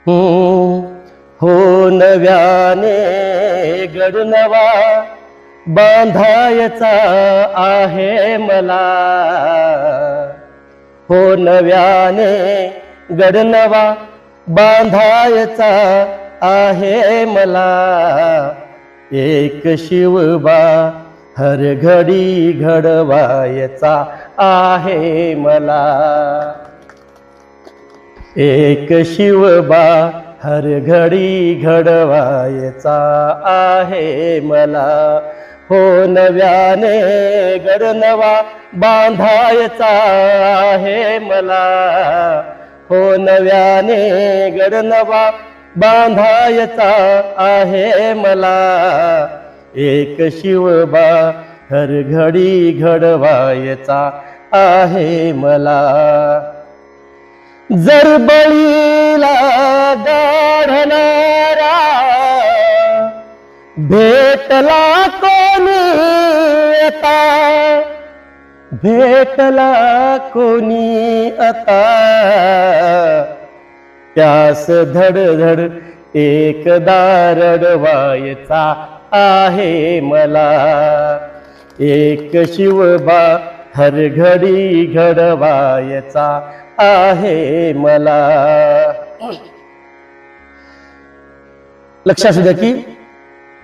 हो नव्याने गड नवा बांधायचा आहे मला, हो नव्याने गड नवा बांधायचा आहे मला। एक शिवबा हर घडी घडवायचा आहे मला, एक शिवबा हर घडी घडवायचा आहे मला। हो नव्याने गड नवा बांधायचा आहे मला, हो नव्याने गड नवा बांधायचा आहे मला। एक शिवबा हर घडी घडवायचा आहे मला। जर बळीला गाढणारा भेटला कोणी आता, भेटला कोणी आता, त्यास धडधड एकदा रडवायचा आहे मला। एक शिवबा हर घडी घडवायचा आहे मला। लक्ष असू द्या की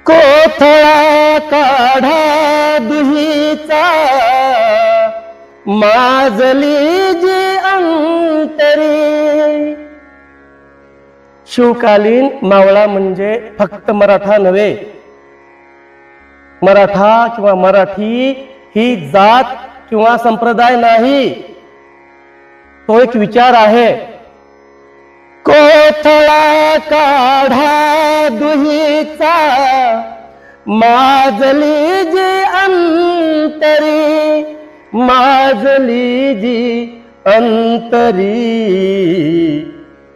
कोथळा काढा दुहीचा माजली जी अंतरी। शिवकालीन मावळा म्हणजे फक्त मराठा नव्हे, मराठा किंवा मराठी ही जात किंवा संप्रदाय नाही, तो एक विचार आहे। कोथळा काढा दुहीचा माजली जी अंतरी, माजली जी अंतरी।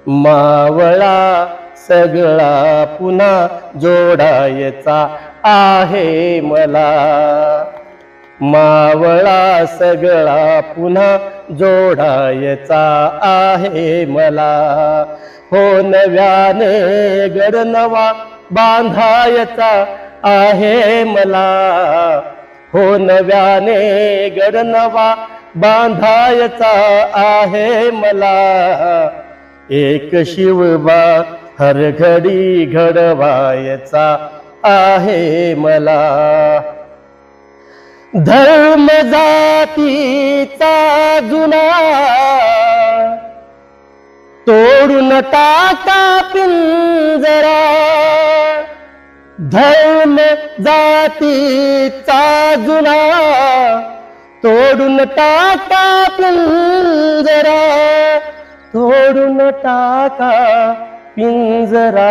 मावळा सगळा पुन्हा जोडायचा आहे मला, मावळा सगळा पुन्हा जोडायचा आहे मला। हो नव्याने गड नवा बांधायचा आहे मला, हो नव्याने गड नवा बांधायचा आहे मला। एक शिवबा हर घडी घडवायचा आहे मला। धर्म जातीचा जुना तोडून टाका पिंजरा, धर्म जातीचा जुना तोडून टाका पिंजरा, तोडून टाका पिंजरा।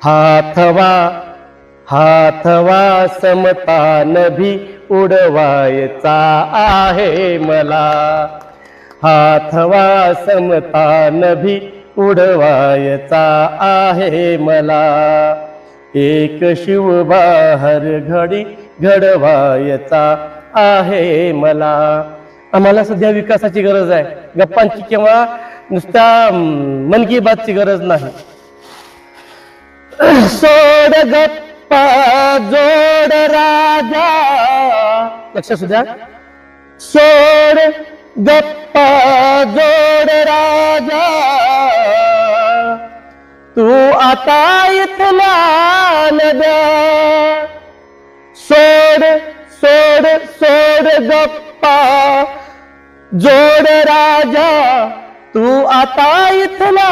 हाथवा हाथवा समता नभी उडवायचा आहे मला, हाथवा समता नभी उडवायचा आहे मला। एक शिवबा हर घडी घडवायचा आहे मला। आम्हाला सध्या विकासाची गरज आहे, गप्पांची किंवा नुसत्या मन की बातची गरज नाही। सोड गप्पा जोड राजा, लक्ष असू द्या, सोड गप्पा जोड राजा, तू आता इथला नद्या। सोड सोड सोड गप्पा जोड राजा, तू आता इथला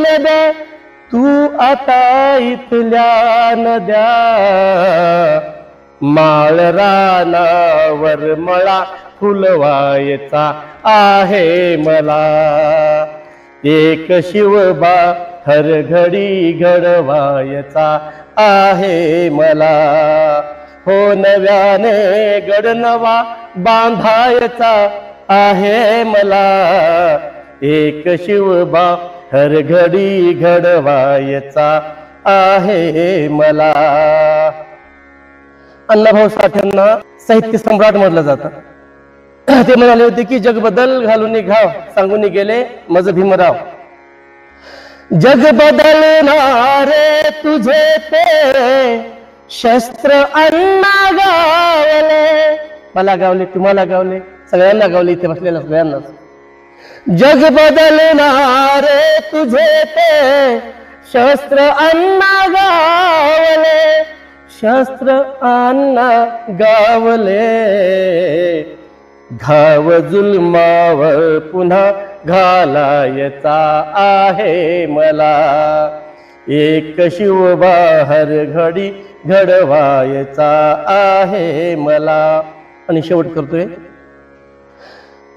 नद्या, तू आता इथल्या नद्या। माळ रानावर मळा फुलवायचा आहे मला, एक शिवबा हर घडी घडवायचा आहे मला। हो नव्याने गड नवा बांधायचा आहे मला, एक शिवबा हर घडी घडवायचा आहे मला। अण्णाभाऊ साठ्यांना साहित्य सम्राट म्हटलं जातं। ते म्हणाले होते की जग बदल घालून घाव सांगून गेले मज भीमराव। जग बदलणारे तुझे ते शस्त्र अण्णा गावले. मला गावले, तुम्हाला गावले, सगळ्यांना गावले, इथे बसलेल्या सगळ्यांना. जग बदलणारे तुझे ते शस्त्र अण्णा गावले, शस्त्र अण्णा गावले. घाव जुलमावर पुन्हा घालायचा आहे मला, एक शिवबाहर घडी घडवायचा आहे मला. आणि शेवट करतोय.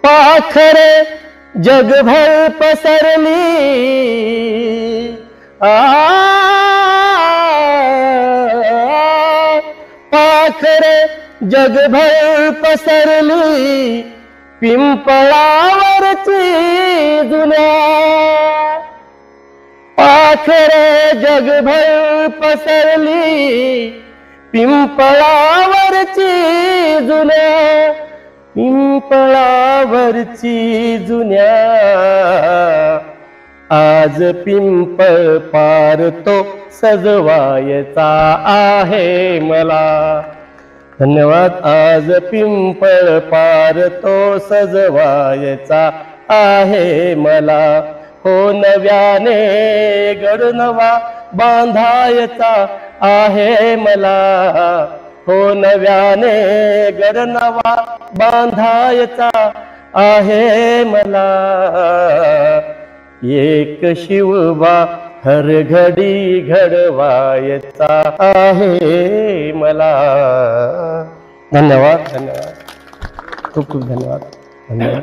पाखरे जगभर पसरली, पाखरे जगभर पसरली, पिंपळावरची जुन्या. पाखरे जगभर पसरली, पिंपळावरची जुन्या, पिंपळावरची जुन्या. आज पिंपळ पार तो सजवायचा आहे मला. धन्यवाद. आज पिंपळ पार तो सजवायचा आहे मला. हो नव्याने गड नवा बांधायचा आहे मला. हो नव्याने गड नवा बांधायचा आहे मला. एक शिवबा हर घडी घडवायचा आहे मला. धन्यवाद, धन्यवाद, खूप खूप धन्यवाद, धन्यवाद.